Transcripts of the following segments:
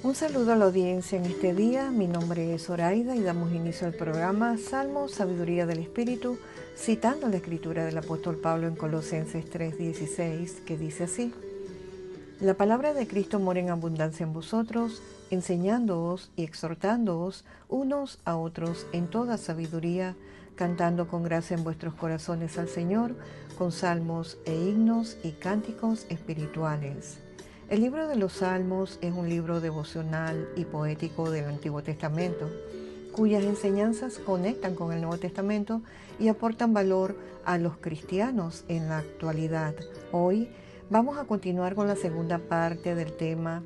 Un saludo a la audiencia en este día. Mi nombre es Zoraida y damos inicio al programa Salmos, Sabiduría del Espíritu, citando la escritura del apóstol Pablo en Colosenses 3:16, que dice así: La palabra de Cristo mora en abundancia en vosotros, enseñándoos y exhortándoos unos a otros en toda sabiduría, cantando con gracia en vuestros corazones al Señor, con salmos e himnos y cánticos espirituales. El libro de los Salmos es un libro devocional y poético del Antiguo Testamento, cuyas enseñanzas conectan con el Nuevo Testamento y aportan valor a los cristianos en la actualidad. Hoy vamos a continuar con la segunda parte del tema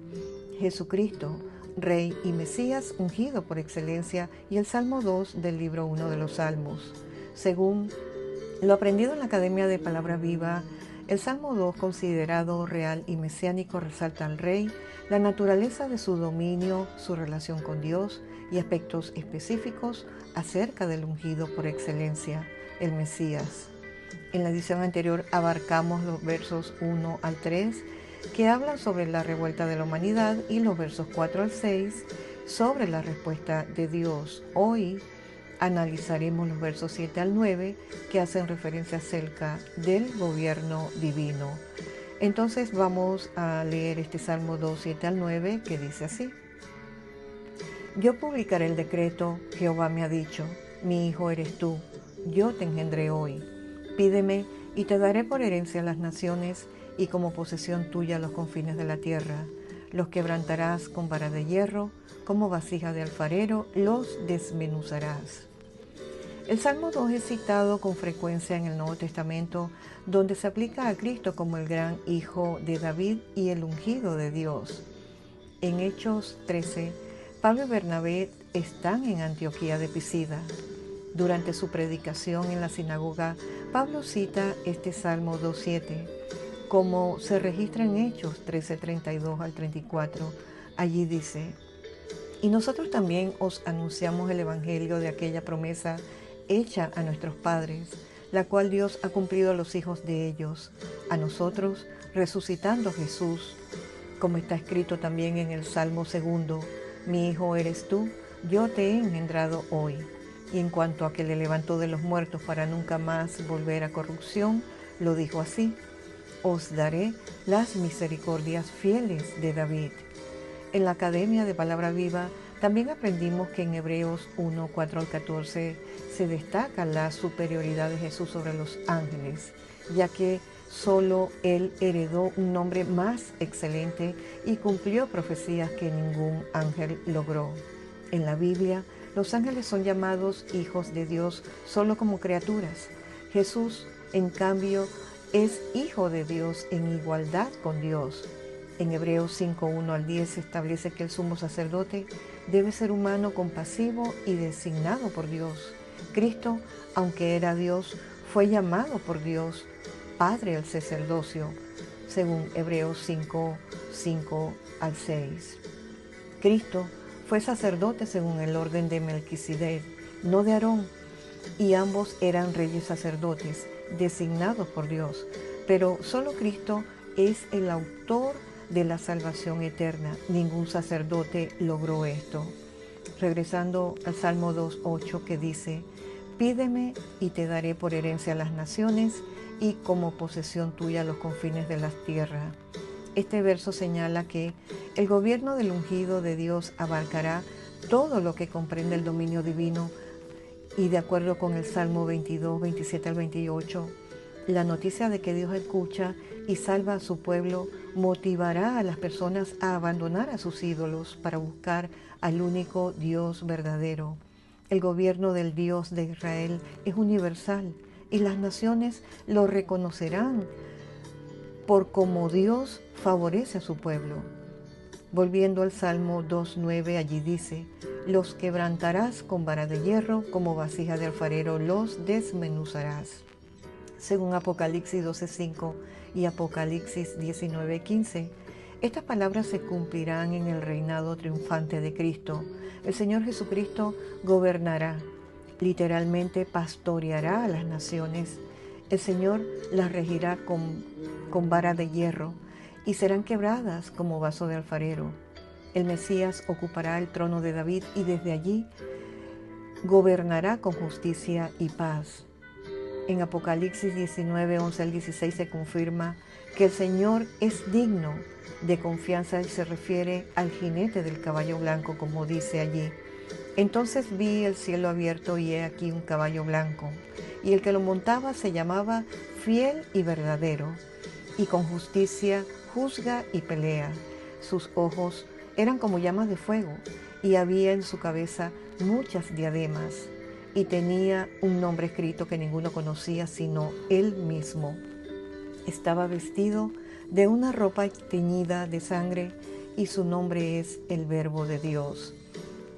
Jesucristo, Rey y Mesías ungido por excelencia, y el Salmo 2 del libro 1 de los Salmos. Según lo aprendido en la Academia de Palabra Viva, el Salmo 2, considerado real y mesiánico, resalta al Rey, la naturaleza de su dominio, su relación con Dios y aspectos específicos acerca del ungido por excelencia, el Mesías. En la edición anterior abarcamos los versos 1 al 3, que hablan sobre la revuelta de la humanidad, y los versos 4 al 6 sobre la respuesta de Dios. Hoy analizaremos los versos 7 al 9, que hacen referencia acerca del gobierno divino. Entonces vamos a leer este Salmo 2, 7 al 9, que dice así: Yo publicaré el decreto, Jehová me ha dicho, mi hijo eres tú, yo te engendré hoy. Pídeme y te daré por herencia las naciones y como posesión tuya los confines de la tierra. Los quebrantarás con vara de hierro, como vasija de alfarero los desmenuzarás. El Salmo 2 es citado con frecuencia en el Nuevo Testamento, donde se aplica a Cristo como el gran hijo de David y el ungido de Dios. En Hechos 13, Pablo y Bernabé están en Antioquía de Pisida. Durante su predicación en la sinagoga, Pablo cita este Salmo 2:7, como se registra en Hechos 13:32 al 34. Allí dice: Y nosotros también os anunciamos el evangelio de aquella promesa hecha a nuestros padres, la cual Dios ha cumplido a los hijos de ellos, a nosotros resucitando a Jesús, como está escrito también en el Salmo 2: Mi hijo eres tú, yo te he engendrado hoy. Y en cuanto a que le levantó de los muertos para nunca más volver a corrupción, lo dijo así: Os daré las misericordias fieles de David. En la Academia de Palabra Viva también aprendimos que en Hebreos 1, 4 al 14 se destaca la superioridad de Jesús sobre los ángeles, ya que solo Él heredó un nombre más excelente y cumplió profecías que ningún ángel logró. En la Biblia, los ángeles son llamados hijos de Dios solo como criaturas. Jesús, en cambio, es hijo de Dios en igualdad con Dios. En Hebreos 5, 1 al 10 se establece que el sumo sacerdote debe ser humano, compasivo y designado por Dios. Cristo, aunque era Dios, fue llamado por Dios Padre al sacerdocio, según Hebreos 5, 5 al 6. Cristo fue sacerdote según el orden de Melquisedec, no de Aarón, y ambos eran reyes sacerdotes, designados por Dios. Pero solo Cristo es el autor de la salvación eterna. Ningún sacerdote logró esto. Regresando al Salmo 2:8, que dice: Pídeme y te daré por herencia las naciones y como posesión tuya los confines de la tierra. Este verso señala que el gobierno del ungido de Dios abarcará todo lo que comprende el dominio divino, y de acuerdo con el Salmo 22, 27 al 28, la noticia de que Dios escucha y salva a su pueblo motivará a las personas a abandonar a sus ídolos para buscar al único Dios verdadero. El gobierno del Dios de Israel es universal y las naciones lo reconocerán por cómo Dios favorece a su pueblo. Volviendo al Salmo 2:9, allí dice: Los quebrantarás con vara de hierro, como vasija de alfarero los desmenuzarás. Según Apocalipsis 12:5 y Apocalipsis 19:15, estas palabras se cumplirán en el reinado triunfante de Cristo. El Señor Jesucristo gobernará, literalmente pastoreará a las naciones. El Señor las regirá con vara de hierro y serán quebradas como vaso de alfarero. El Mesías ocupará el trono de David y desde allí gobernará con justicia y paz. En Apocalipsis 19, 11 al 16 se confirma que el Señor es digno de confianza y se refiere al jinete del caballo blanco, como dice allí. Entonces vi el cielo abierto y he aquí un caballo blanco, y el que lo montaba se llamaba Fiel y Verdadero, y con justicia juzga y pelea. Sus ojos eran como llamas de fuego, y había en su cabeza muchas diademas, y tenía un nombre escrito que ninguno conocía sino él mismo. Estaba vestido de una ropa teñida de sangre, y su nombre es el Verbo de Dios.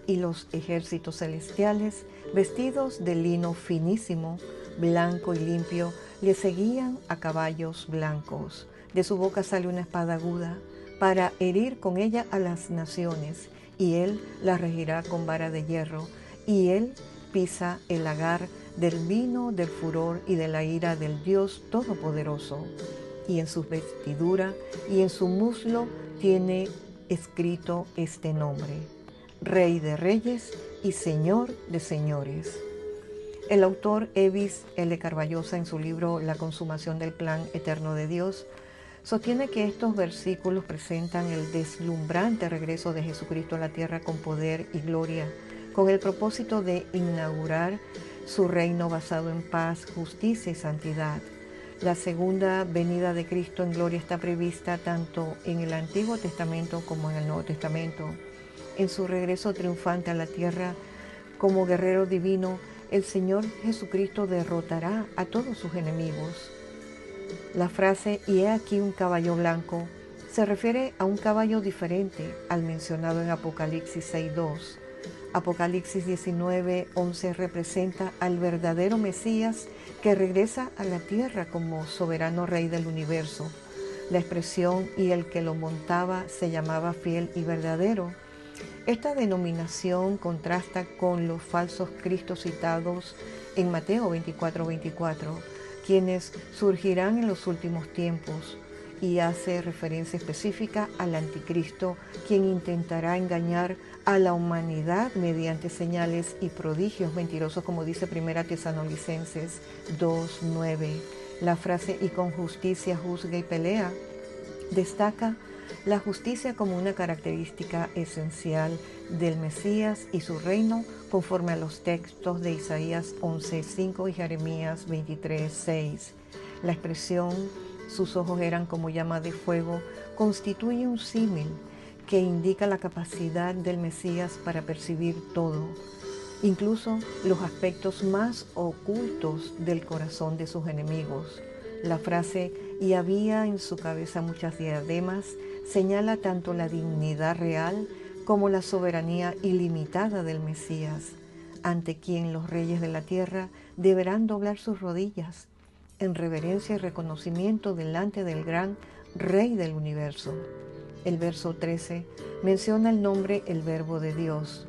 Y los ejércitos celestiales, vestidos de lino finísimo, blanco y limpio, le seguían a caballos blancos. De su boca sale una espada aguda para herir con ella a las naciones, y él las regirá con vara de hierro, y él pisa el lagar del vino del furor y de la ira del Dios Todopoderoso. Y en su vestidura y en su muslo tiene escrito este nombre: Rey de Reyes y Señor de Señores. El autor Evis L. Carballosa, en su libro La consumación del plan eterno de Dios, sostiene que estos versículos presentan el deslumbrante regreso de Jesucristo a la tierra con poder y gloria, con el propósito de inaugurar su reino basado en paz, justicia y santidad. La segunda venida de Cristo en gloria está prevista tanto en el Antiguo Testamento como en el Nuevo Testamento. En su regreso triunfante a la tierra como guerrero divino, el Señor Jesucristo derrotará a todos sus enemigos. La frase "y he aquí un caballo blanco" se refiere a un caballo diferente al mencionado en Apocalipsis 6:2. Apocalipsis 19:11 representa al verdadero Mesías que regresa a la tierra como soberano rey del universo. La expresión "y el que lo montaba se llamaba Fiel y Verdadero". Esta denominación contrasta con los falsos cristos citados en Mateo 24:24, quienes surgirán en los últimos tiempos, y hace referencia específica al anticristo, quien intentará engañar a la humanidad mediante señales y prodigios mentirosos, como dice 1 Tesalonicenses 2:9. La frase "y con justicia juzga y pelea" destaca la justicia como una característica esencial del Mesías y su reino, conforme a los textos de Isaías 11:5 y Jeremías 23:6. La expresión "sus ojos eran como llama de fuego" constituye un símil que indica la capacidad del Mesías para percibir todo, incluso los aspectos más ocultos del corazón de sus enemigos. La frase "y había en su cabeza muchas diademas" señala tanto la dignidad real como la soberanía ilimitada del Mesías, ante quien los reyes de la tierra deberán doblar sus rodillas en reverencia y reconocimiento delante del gran Rey del universo. El verso 13 menciona el nombre el Verbo de Dios,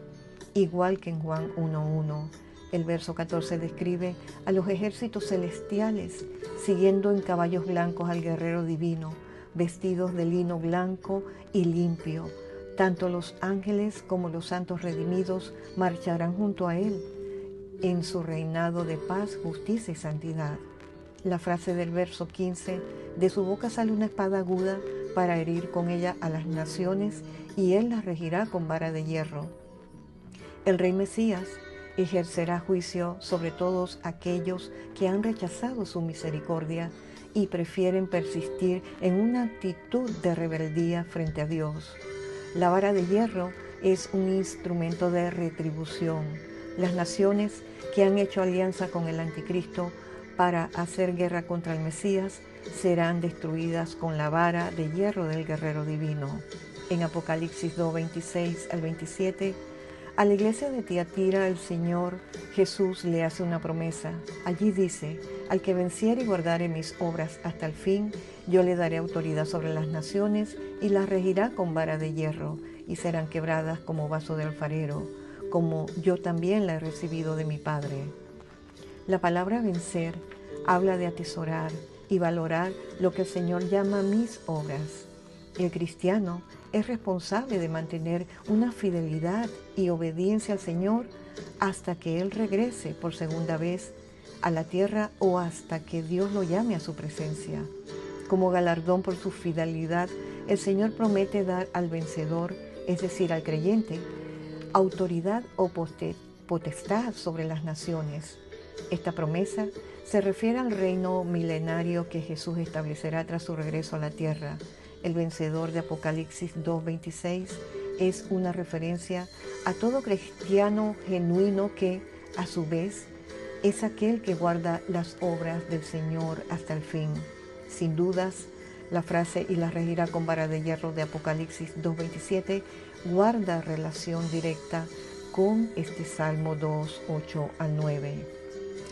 igual que en Juan 1:1. El verso 14 describe a los ejércitos celestiales siguiendo en caballos blancos al guerrero divino, vestidos de lino blanco y limpio. Tanto los ángeles como los santos redimidos marcharán junto a él en su reinado de paz, justicia y santidad. La frase del verso 15: "de su boca sale una espada aguda para herir con ella a las naciones, y él las regirá con vara de hierro". El Rey Mesías ejercerá juicio sobre todos aquellos que han rechazado su misericordia y prefieren persistir en una actitud de rebeldía frente a Dios. La vara de hierro es un instrumento de retribución. Las naciones que han hecho alianza con el anticristo para hacer guerra contra el Mesías serán destruidas con la vara de hierro del guerrero divino. En Apocalipsis 2:26 al 27, a la iglesia de Tiatira el Señor Jesús le hace una promesa. Allí dice: "Al que venciere y guardare mis obras hasta el fin, yo le daré autoridad sobre las naciones y las regirá con vara de hierro, y serán quebradas como vaso de alfarero, como yo también la he recibido de mi Padre". La palabra vencer habla de atesorar y valorar lo que el Señor llama mis obras. El cristiano es responsable de mantener una fidelidad y obediencia al Señor hasta que Él regrese por segunda vez a la tierra o hasta que Dios lo llame a su presencia. Como galardón por su fidelidad, el Señor promete dar al vencedor, es decir, al creyente, autoridad o potestad sobre las naciones. Esta promesa se refiere al reino milenario que Jesús establecerá tras su regreso a la tierra. El vencedor de Apocalipsis 2:26 es una referencia a todo cristiano genuino que, a su vez, es aquel que guarda las obras del Señor hasta el fin. Sin dudas, la frase "y la regirá con vara de hierro" de Apocalipsis 2:27 guarda relación directa con este Salmo 2:8 al 9.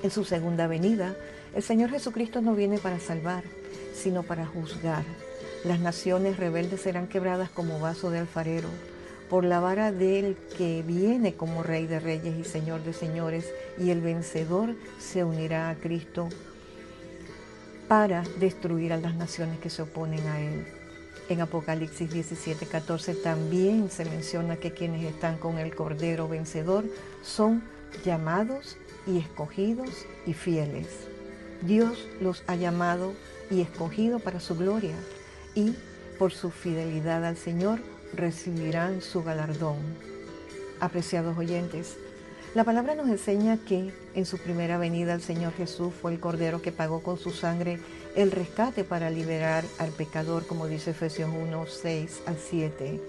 En su segunda venida, el Señor Jesucristo no viene para salvar, sino para juzgar. Las naciones rebeldes serán quebradas como vaso de alfarero, por la vara del que viene como Rey de Reyes y Señor de Señores, y el vencedor se unirá a Cristo para destruir a las naciones que se oponen a Él. En Apocalipsis 17:14 también se menciona que quienes están con el Cordero vencedor son llamados y escogidos y fieles. Dios los ha llamado y escogido para su gloria, y por su fidelidad al Señor recibirán su galardón. Apreciados oyentes, la palabra nos enseña que en su primera venida el Señor Jesús fue el Cordero que pagó con su sangre el rescate para liberar al pecador, como dice Efesios 1:6 al 7.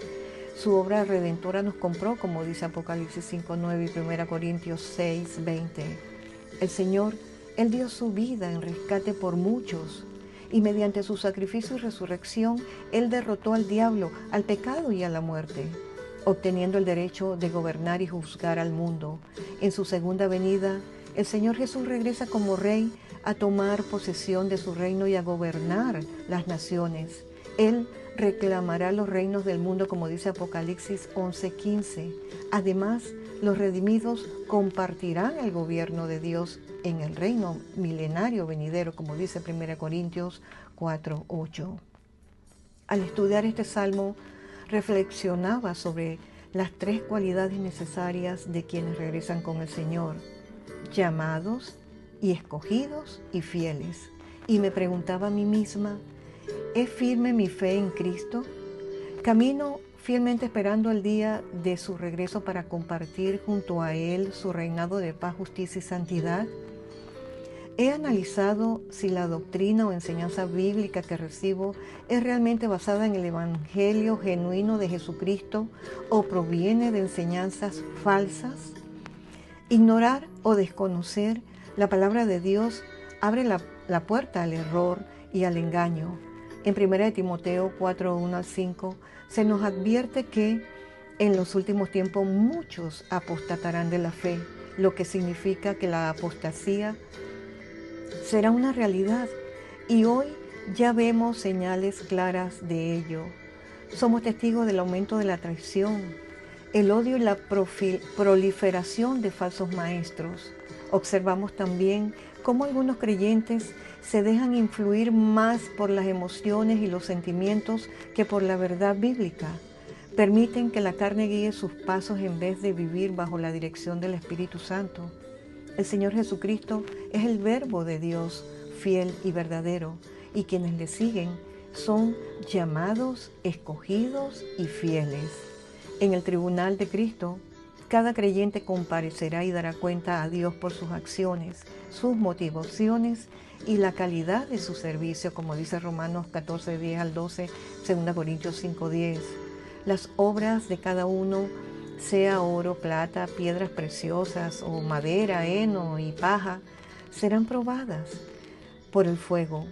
Su obra redentora nos compró, como dice Apocalipsis 5:9 y 1 Corintios 6:20. El Señor, Él dio su vida en rescate por muchos, y mediante su sacrificio y resurrección, Él derrotó al diablo, al pecado y a la muerte, obteniendo el derecho de gobernar y juzgar al mundo. En su segunda venida, el Señor Jesús regresa como Rey a tomar posesión de su reino y a gobernar las naciones. Él reclamará los reinos del mundo, como dice Apocalipsis 11:15. Además, los redimidos compartirán el gobierno de Dios en el reino milenario venidero, como dice 1 Corintios 4:8. Al estudiar este salmo, reflexionaba sobre las tres cualidades necesarias de quienes regresan con el Señor: llamados y escogidos y fieles. Y me preguntaba a mí misma, ¿es firme mi fe en Cristo? ¿Camino fielmente esperando el día de su regreso para compartir junto a Él su reinado de paz, justicia y santidad? He analizado si la doctrina o enseñanza bíblica que recibo es realmente basada en el Evangelio genuino de Jesucristo o proviene de enseñanzas falsas. Ignorar o desconocer la palabra de Dios abre la puerta al error y al engaño. En 1 Timoteo 4:1 al 5 se nos advierte que en los últimos tiempos muchos apostatarán de la fe, lo que significa que la apostasía será una realidad, y hoy ya vemos señales claras de ello. Somos testigos del aumento de la traición, el odio y la proliferación de falsos maestros. Observamos también cómo algunos creyentes se dejan influir más por las emociones y los sentimientos que por la verdad bíblica. Permiten que la carne guíe sus pasos en vez de vivir bajo la dirección del Espíritu Santo. El Señor Jesucristo es el Verbo de Dios, fiel y verdadero, y quienes le siguen son llamados, escogidos y fieles. En el tribunal de Cristo, cada creyente comparecerá y dará cuenta a Dios por sus acciones, sus motivaciones y la calidad de su servicio, como dice Romanos 14:10 al 12, 2 Corintios 5:10. Las obras de cada uno, sea oro, plata, piedras preciosas o madera, heno y paja, serán probadas por el fuego.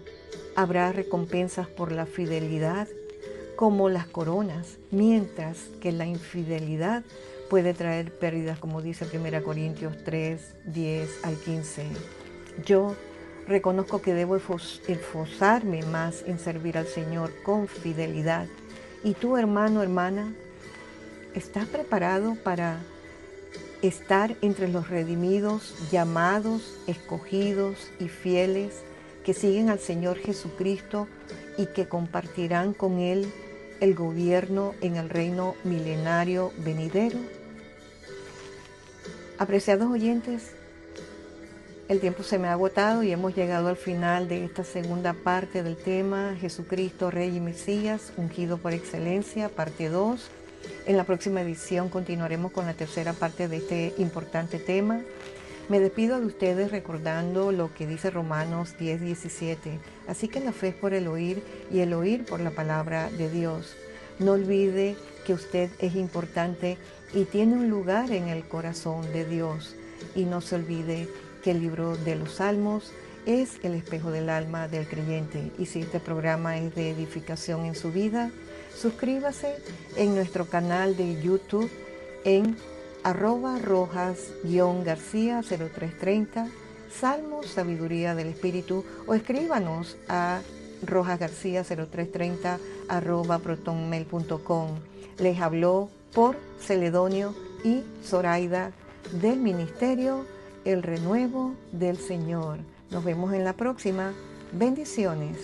Habrá recompensas por la fidelidad, como las coronas, mientras que la infidelidad puede traer pérdidas, como dice 1 Corintios 3:10 al 15. Yo reconozco que debo esforzarme más en servir al Señor con fidelidad. ¿Y tú, hermano, hermana, estás preparado para estar entre los redimidos, llamados, escogidos y fieles que siguen al Señor Jesucristo y que compartirán con Él el gobierno en el reino milenario venidero. Apreciados oyentes, el tiempo se me ha agotado y hemos llegado al final de esta segunda parte del tema Jesucristo, Rey y Mesías, ungido por excelencia, parte 2. En la próxima edición continuaremos con la tercera parte de este importante tema. Me despido de ustedes recordando lo que dice Romanos 10:17. Así que la fe es por el oír y el oír por la palabra de Dios. No olvide que usted es importante y tiene un lugar en el corazón de Dios. Y no se olvide que el libro de los Salmos es el espejo del alma del creyente. Y si este programa es de edificación en su vida, suscríbase en nuestro canal de YouTube en @rojas-garcía 0330, Salmos, Sabiduría del Espíritu, o escríbanos a rojasgarcia0330 @protonmail.com. Les habló por Celedonio y Zoraida del Ministerio El Renuevo del Señor. Nos vemos en la próxima. Bendiciones.